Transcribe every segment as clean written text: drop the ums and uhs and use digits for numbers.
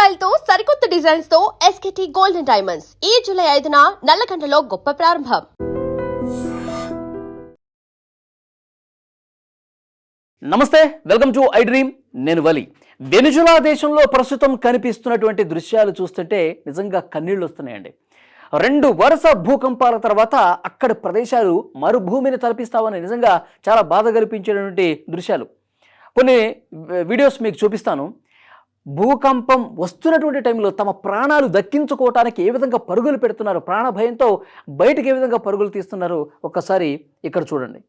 Style తో సరికొత్త designs తో ఎస్కేటీ గోల్డెన్ డైమండ్స్ ఈ జూలై 5న నల్లకండలో గొప్ప ప్రారంభం. నమస్తే, వెల్కమ్ టు ఐ డ్రీమ్. నేను వలి. వెనిజులా దేశంలో ప్రస్తుతం కనిపిస్తున్నటువంటి దృశ్యాలు చూస్తుంటే నిజంగా కన్నీళ్లు వస్తున్నాయండి. 2 వరుస భూకంపాల తర్వాత అక్కడి ప్రదేశాలు మరుభూమిని తలపిస్తామని నిజంగా చాలా బాధ కల్పించేటువంటి దృశ్యాలు. కొన్ని వీడియోస్ మీకు చూపిస్తాను. భూకంపం వస్తున్నటువంటి టైంలో తమ ప్రాణాలు దక్కించుకోవటానికి ఏ విధంగా పరుగులు పెడుతున్నారు, ప్రాణ భయంతో బయటికి ఏ విధంగా పరుగులు తీస్తున్నారు ఒక్కసారి ఇక్కడ చూడండి.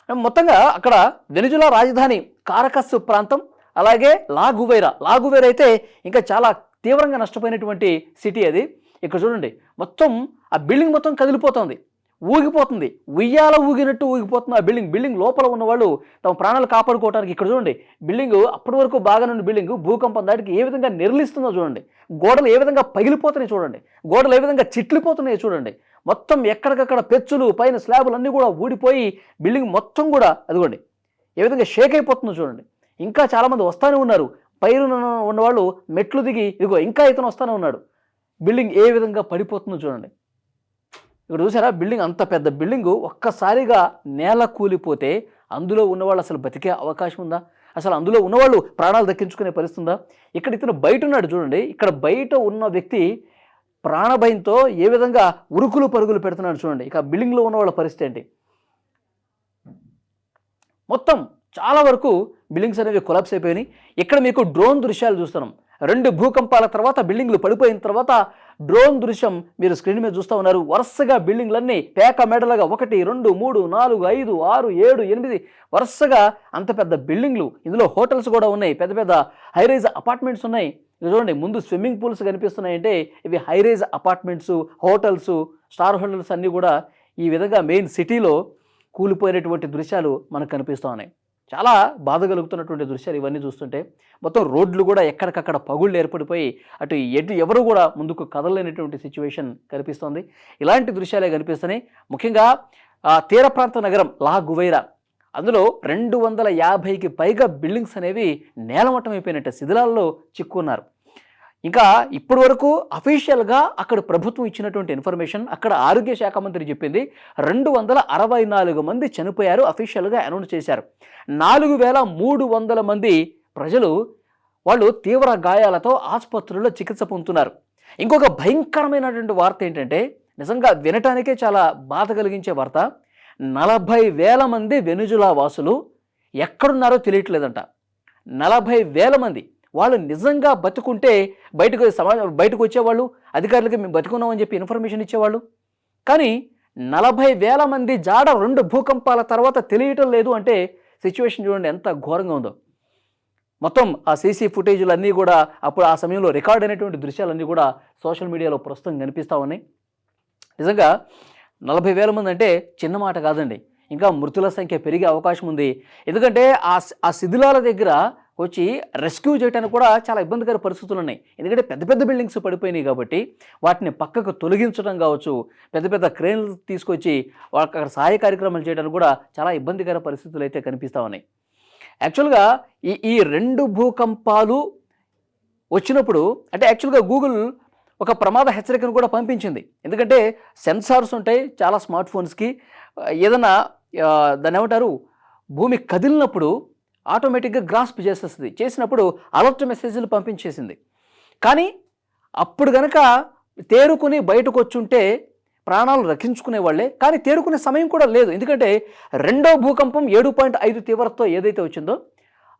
మొత్తంగా అక్కడ వెనిజులా రాజధాని కారకస్ ప్రాంతం, అలాగే లాగువైరా అయితే ఇంకా చాలా తీవ్రంగా నష్టపోయినటువంటి సిటీ అది. ఇక్కడ చూడండి, మొత్తం ఆ బిల్డింగ్ మొత్తం కదిలిపోతుంది, ఊగిపోతుంది, ఉయ్యాల ఊగినట్టు ఊగిపోతుంది ఆ బిల్డింగ్ లోపల ఉన్న వాళ్ళు తమ ప్రాణాలు కాపాడుకోవడానికి. ఇక్కడ చూడండి, బిల్డింగ్ అప్పటి వరకు బాగానే ఉన్న బిల్డింగ్ భూకంపం దాటికి ఏ విధంగా నిర్లిస్తుందో చూడండి. గోడలు ఏ విధంగా పగిలిపోతున్నాయి చూడండి, గోడలు ఏ విధంగా చిట్లిపోతున్నాయో చూడండి. మొత్తం ఎక్కడికక్కడ పెచ్చులు, పైన స్లాబులు అన్నీ కూడా ఊడిపోయి బిల్డింగ్ మొత్తం కూడా అదిగోండి ఏ విధంగా షేక్ అయిపోతుందో చూడండి. ఇంకా చాలామంది వస్తూనే ఉన్నారు, పైన ఉన్నవాళ్ళు మెట్లు దిగి ఇదిగో ఇంకా ఇతను వస్తూనే ఉన్నాడు. బిల్డింగ్ ఏ విధంగా పడిపోతుందో చూడండి. ఇక్కడ చూసారా, బిల్డింగ్ అంత పెద్ద బిల్డింగు ఒక్కసారిగా నేల కూలిపోతే అందులో ఉన్నవాళ్ళు అసలు బతికే అవకాశం ఉందా? అసలు అందులో ఉన్నవాళ్ళు ప్రాణాలు దక్కించుకునే పరిస్థితి ఉందా? ఇక్కడ ఇతను బయట ఉన్నాడు చూడండి. ఇక్కడ బయట ఉన్న వ్యక్తి ప్రాణభయంతో ఏ విధంగా ఉరుకులు పరుగులు పెడుతున్నాడు చూడండి. ఇక బిల్డింగ్లో ఉన్న వాళ్ళ పరిస్థితి ఏంటి? మొత్తం చాలా వరకు బిల్డింగ్స్ అనేవి కొలాప్స్ అయిపోయినాయి. ఇక్కడ మీకు డ్రోన్ దృశ్యాలు చూస్తున్నాం. 2 భూకంపాల తర్వాత బిల్డింగ్లు పడిపోయిన తర్వాత డ్రోన్ దృశ్యం మీరు స్క్రీన్ మీద చూస్తూ ఉన్నారు. వరుసగా బిల్డింగ్లన్నీ పేక మెడలుగా 1, 2, 3, 4, 5, 6, 7, 8 వరుసగా అంత పెద్ద బిల్డింగ్లు. ఇందులో హోటల్స్ కూడా ఉన్నాయి, పెద్ద పెద్ద హైరైజ్ అపార్ట్మెంట్స్ ఉన్నాయి. ఇది చూడండి, ముందు స్విమ్మింగ్ పూల్స్ కనిపిస్తున్నాయంటే ఇవి high-rise apartments, hotels, star hotels అన్నీ కూడా ఈ విధంగా మెయిన్ సిటీలో కూలిపోయినటువంటి దృశ్యాలు మనకు కనిపిస్తూ ఉన్నాయి. చాలా బాధ కలుగుతున్నటువంటి దృశ్యాలు ఇవన్నీ చూస్తుంటే. మొత్తం రోడ్లు కూడా ఎక్కడికక్కడ పగుళ్ళు ఏర్పడిపోయి అటు ఎవరు కూడా ముందుకు కదలలేనటువంటి సిచ్యువేషన్ కనిపిస్తోంది. ఇలాంటి దృశ్యాలే కనిపిస్తున్నాయి. ముఖ్యంగా తీర ప్రాంత నగరం లాగువైరా, అందులో 250కి పైగా బిల్డింగ్స్ అనేవి నేలమట్టం అయిపోయినట్టు శిథిలాల్లో చిక్కున్నారు. ఇంకా ఇప్పటి వరకు అఫీషియల్గా అక్కడ ప్రభుత్వం ఇచ్చినటువంటి ఇన్ఫర్మేషన్, అక్కడ ఆరోగ్య శాఖ మంత్రి చెప్పింది 264 మంది చనిపోయారు, అఫీషియల్గా అనౌన్స్ చేశారు. 4300 మంది ప్రజలు వాళ్ళు తీవ్ర గాయాలతో ఆసుపత్రుల్లో చికిత్స పొందుతున్నారు. ఇంకొక భయంకరమైనటువంటి వార్త ఏంటంటే నిజంగా వినటానికే చాలా బాధ కలిగించే వార్త. 40,000 మంది వెనిజులా వాసులు ఎక్కడున్నారో తెలియట్లేదంట. 40,000 మంది వాళ్ళు నిజంగా బతుకుంటే బయటకు వచ్చేవాళ్ళు, అధికారులకి మేము బతుకున్నామని చెప్పి ఇన్ఫర్మేషన్ ఇచ్చేవాళ్ళు. కానీ 40,000 మంది జాడ 2 భూకంపాల తర్వాత తెలియటం లేదు అంటే సిచ్యువేషన్ చూడండి ఎంత ఘోరంగా ఉందో. మొత్తం ఆ సీసీ ఫుటేజీలు అన్నీ కూడా అప్పుడు ఆ సమయంలో రికార్డ్ అయినటువంటి దృశ్యాలన్నీ కూడా సోషల్ మీడియాలో ప్రస్తుతం కనిపిస్తూ ఉన్నాయి. నిజంగా 40,000 మంది అంటే చిన్న మాట కాదండి. ఇంకా మృతుల సంఖ్య పెరిగే అవకాశం ఉంది. ఎందుకంటే ఆ శిథిలాల దగ్గర వచ్చి రెస్క్యూ చేయడానికి కూడా చాలా ఇబ్బందికర పరిస్థితులు ఉన్నాయి. ఎందుకంటే పెద్ద పెద్ద బిల్డింగ్స్ పడిపోయినాయి కాబట్టి వాటిని పక్కకు తొలగించడం కావచ్చు, పెద్ద పెద్ద క్రేన్లు తీసుకొచ్చి వాళ్ళకి అక్కడ సహాయ కార్యక్రమాలు చేయడానికి కూడా చాలా ఇబ్బందికర పరిస్థితులు అయితే కనిపిస్తూ ఉన్నాయి. యాక్చువల్గా ఈ 2 భూకంపాలు వచ్చినప్పుడు అంటే యాక్చువల్గా గూగుల్ ఒక ప్రమాద హెచ్చరికను కూడా పంపించింది. ఎందుకంటే సెన్సార్స్ ఉంటాయి చాలా స్మార్ట్ ఫోన్స్కి. ఏదైనా దాన్ని ఏమంటారు, భూమి కదిలినప్పుడు ఆటోమేటిక్గా గ్రాస్ప్ చేసినప్పుడు అలర్ట్ మెసేజ్లు పంపించేసింది. కానీ అప్పుడు కనుక తేరుకుని బయటకు వచ్చుంటే ప్రాణాలు రక్షించుకునే వాళ్ళే. కానీ తేరుకునే సమయం కూడా లేదు. ఎందుకంటే 2వ భూకంపం 7.5 తీవ్రతతో ఏదైతే వచ్చిందో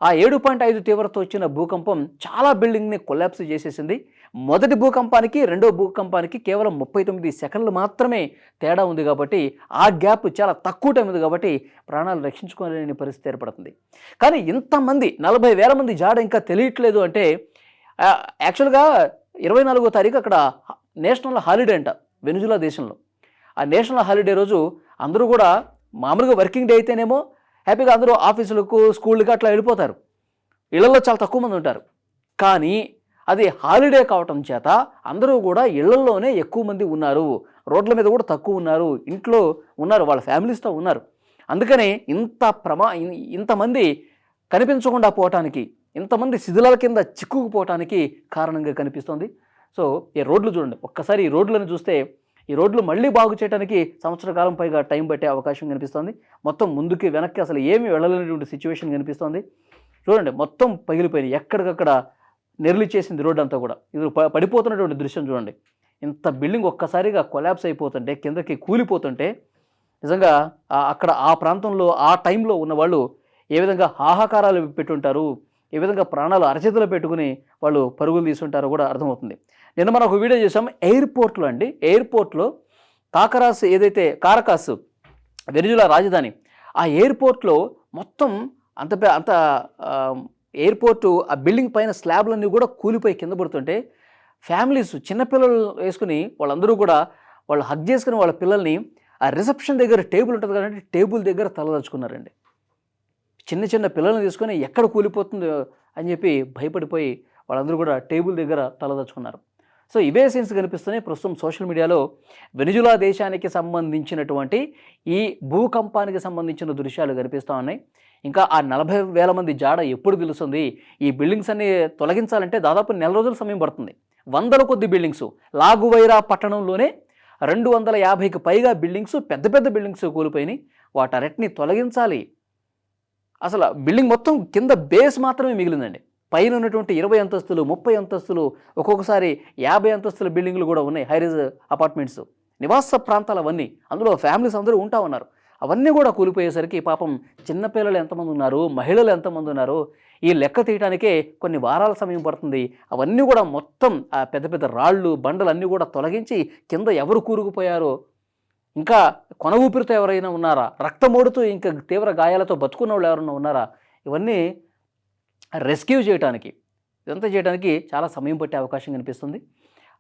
ఆ 7.5 తీవ్రతతో వచ్చిన భూకంపం చాలా బిల్డింగ్ని కొలాప్స్ చేసేసింది. మొదటి భూకంపానికి 2వ భూకంపానికి కేవలం 39 సెకండ్లు మాత్రమే తేడా ఉంది కాబట్టి ఆ గ్యాప్ చాలా తక్కువ టైం ఉంది కాబట్టి ప్రాణాలు రక్షించుకోలేని పరిస్థితి ఏర్పడుతుంది. కానీ ఇంతమంది 40,000 మంది జాడ ఇంకా తెలియట్లేదు అంటే యాక్చువల్గా 24వ తారీఖు అక్కడ నేషనల్ హాలిడే అంట వెనిజులా దేశంలో. ఆ నేషనల్ హాలిడే రోజు అందరూ కూడా మామూలుగా వర్కింగ్ డే అయితేనేమో హ్యాపీగా అందరూ ఆఫీసులకు, స్కూళ్ళకి అట్లా వెళ్ళిపోతారు. ఇళ్లలో చాలా తక్కువ మంది ఉంటారు. కానీ అది హాలిడే కావటం చేత అందరూ కూడా ఇళ్లల్లోనే ఎక్కువ మంది ఉన్నారు, రోడ్ల మీద కూడా తక్కువ ఉన్నారు, ఇంట్లో ఉన్నారు, వాళ్ళ ఫ్యామిలీస్తో ఉన్నారు. అందుకనే ఇంతమంది కనిపించకుండా పోవటానికి ఇంతమంది శిథిలాల కింద చిక్కుకుపోవటానికి కారణంగా కనిపిస్తోంది. సో ఈ రోడ్లు చూడండి, ఒక్కసారి ఈ రోడ్లను చూస్తే ఈ రోడ్లు మళ్ళీ బాగు చేయడానికి సంవత్సర కాలం పైగా టైం పట్టే అవకాశం కనిపిస్తోంది. మొత్తం ముందుకి వెనక్కి అసలు ఏమీ వెళ్ళలేనటువంటి సిచ్యువేషన్ కనిపిస్తోంది. చూడండి మొత్తం పగిలిపోయినాయి, ఎక్కడికక్కడ నెరలి చేసింది రోడ్డు అంతా కూడా. ఇది పడిపోతున్నటువంటి దృశ్యం చూడండి. ఇంత బిల్డింగ్ ఒక్కసారిగా కొలాప్స్ అయిపోతుంటే, కిందకి కూలిపోతుంటే నిజంగా అక్కడ ఆ ప్రాంతంలో ఆ టైంలో ఉన్నవాళ్ళు ఏ విధంగా హాహాకారాలు పెట్టుంటారు, ఏ విధంగా ప్రాణాలు అరచేతిలో పెట్టుకుని వాళ్ళు పరుగులు తీసుంటారో కూడా అర్థమవుతుంది. నిన్న మనం ఒక వీడియో చేసాం ఎయిర్పోర్ట్లో అండి. ఎయిర్పోర్ట్లో కారకాస్ వెనిజులా రాజధాని, ఆ ఎయిర్పోర్ట్లో మొత్తం అంత ఎయిర్పోర్టు ఆ బిల్డింగ్ పైన స్లాబ్లన్నీ కూడా కూలిపోయి కింద పడుతుంటే ఫ్యామిలీస్ చిన్నపిల్లలు వేసుకుని వాళ్ళందరూ కూడా వాళ్ళు హగ్ చేసుకుని వాళ్ళ పిల్లల్ని ఆ రిసెప్షన్ దగ్గర టేబుల్ ఉంటుంది కదండి, టేబుల్ దగ్గర తలదాచుకున్నారండి. చిన్న చిన్న పిల్లల్ని తీసుకొని ఎక్కడ కూలిపోతుందో అని చెప్పి భయపడిపోయి వాళ్ళందరూ కూడా టేబుల్ దగ్గర తలదాచుకున్నారు. సో ఇవే సీన్స్ కనిపిస్తున్నాయి ప్రస్తుతం సోషల్ మీడియాలో. వెనిజులా దేశానికి సంబంధించినటువంటి ఈ భూకంపానికి సంబంధించిన దృశ్యాలు కనిపిస్తూ ఉన్నాయి. ఇంకా ఆ 40,000 మంది జాడ ఎప్పుడు తెలుస్తుంది? ఈ బిల్డింగ్స్ అన్ని తొలగించాలంటే దాదాపు నెల రోజుల సమయం పడుతుంది. వందల కొద్ది బిల్డింగ్స్ లాగువైరా పట్టణంలోనే 250కి పైగా బిల్డింగ్స్, పెద్ద పెద్ద బిల్డింగ్స్ కూలిపోయినాయి. వాటన్నిటిని తొలగించాలి. అసలు బిల్డింగ్ మొత్తం కింద బేస్ మాత్రమే మిగిలిందండి. పైన ఉన్నటువంటి 20 అంతస్తులు, 30 అంతస్తులు, ఒక్కొక్కసారి 50 అంతస్తుల బిల్డింగ్లు కూడా ఉన్నాయి. హైరేజ్ అపార్ట్మెంట్స్, నివాస ప్రాంతాలు అవన్నీ. అందులో ఫ్యామిలీస్ అందరూ ఉంటా ఉన్నారు. అవన్నీ కూడా కూలిపోయేసరికి పాపం చిన్నపిల్లలు ఎంతమంది ఉన్నారు, మహిళలు ఎంతమంది ఉన్నారు, ఈ లెక్క తీయడానికే కొన్ని వారాల సమయం పడుతుంది. అవన్నీ కూడా మొత్తం ఆ పెద్ద పెద్ద రాళ్ళు బండలు అన్నీ కూడా తొలగించి కింద ఎవరు కూరుకుపోయారో, ఇంకా కొన ఊపిరితో ఎవరైనా ఉన్నారా, రక్తమోడుతూ ఇంకా తీవ్ర గాయాలతో బతుకున్న వాళ్ళు ఎవరైనా ఉన్నారా, ఇవన్నీ రెస్క్యూ చేయడానికి, ఇదంతా చేయడానికి చాలా సమయం పట్టే అవకాశం కనిపిస్తుంది.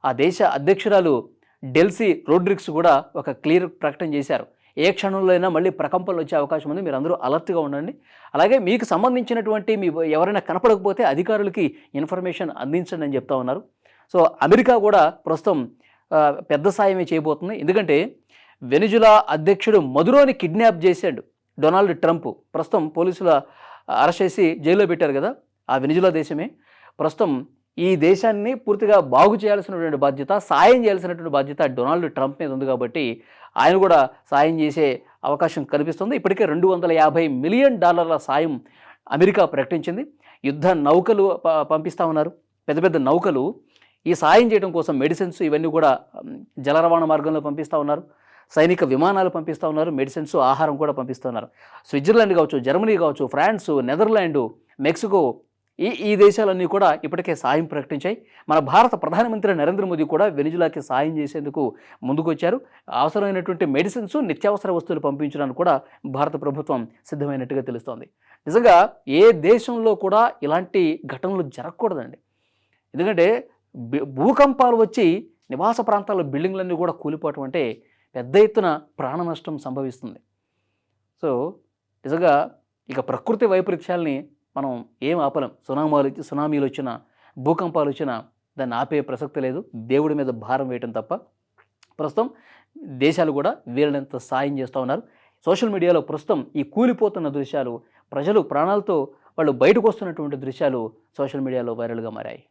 ఆ దేశ అధ్యక్షురాలు డెల్సీ రోడ్రిగ్స్ కూడా ఒక క్లియర్ ప్రకటన చేశారు. ఏ క్షణంలో అయినా మళ్ళీ ప్రకంపనలు వచ్చే అవకాశం ఉంది, మీరు అందరూ అలర్ట్గా ఉండండి. అలాగే మీకు సంబంధించినటువంటి ఎవరైనా కనపడకపోతే అధికారులకి ఇన్ఫర్మేషన్ అందించండి అని చెప్తా ఉన్నారు. సో అమెరికా కూడా ప్రస్తుతం పెద్ద సాయమే చేయబోతుంది. ఎందుకంటే వెనిజులా అధ్యక్షుడు మదురోని కిడ్నాప్ చేశాడు డొనాల్డ్ ట్రంప్. ప్రస్తుతం పోలీసుల అరెస్ట్ చేసి జైల్లో పెట్టారు కదా, ఆ వెనిజులా దేశమే. ప్రస్తుతం ఈ దేశాన్ని పూర్తిగా బాగు చేయాల్సినటువంటి బాధ్యత, సాయం చేయాల్సినటువంటి బాధ్యత డొనాల్డ్ ట్రంప్ మీద ఉంది. కాబట్టి ఆయన కూడా సాయం చేసే అవకాశం కనిపిస్తుంది. ఇప్పటికే $250 మిలియన్ సాయం అమెరికా ప్రకటించింది. యుద్ధ నౌకలు పంపిస్తూ ఉన్నారు, పెద్ద పెద్ద నౌకలు. ఈ సాయం చేయడం కోసం మెడిసిన్స్ ఇవన్నీ కూడా జల రవాణా మార్గంలో పంపిస్తూ ఉన్నారు. సైనిక విమానాలు పంపిస్తూ ఉన్నారు, మెడిసిన్స్, ఆహారం కూడా పంపిస్తూ ఉన్నారు. స్విట్జర్లాండ్ కావచ్చు, జర్మనీ కావచ్చు, ఫ్రాన్స్, నెదర్లాండ్, మెక్సికో, ఈ దేశాలన్నీ కూడా ఇప్పటికే సాయం ప్రకటించాయి. మన భారత ప్రధానమంత్రి నరేంద్ర మోదీ కూడా వెనిజులాకి సాయం చేసేందుకు ముందుకొచ్చారు. అవసరమైనటువంటి మెడిసిన్స్, నిత్యావసర వస్తువులు పంపించడానికి కూడా భారత ప్రభుత్వం సిద్ధమైనట్టుగా తెలుస్తోంది. నిజంగా ఏ దేశంలో కూడా ఇలాంటి ఘటనలు జరగకూడదండి. ఎందుకంటే భూకంపాలు వచ్చి నివాస ప్రాంతాల బిల్డింగ్లన్నీ కూడా కూలిపోవటం అంటే పెద్ద ఎత్తున ప్రాణ నష్టం సంభవిస్తుంది. సో నిజంగా ఇక ప్రకృతి వైపరీత్యాల్ని మనం ఏం ఆపలేం. సునామీలు వచ్చినా, భూకంపాలు వచ్చినా దాన్ని ఆపే ప్రసక్తి లేదు. దేవుడి మీద భారం వేయటం తప్ప. ప్రస్తుతం దేశాలు కూడా వీళ్ళంత సాయం చేస్తూ ఉన్నారు. సోషల్ మీడియాలో ప్రస్తుతం ఈ కూలిపోతున్న దృశ్యాలు, ప్రజలు ప్రాణాలతో వాళ్ళు బయటకు వస్తున్నటువంటి దృశ్యాలు సోషల్ మీడియాలో వైరల్గా మారాయి.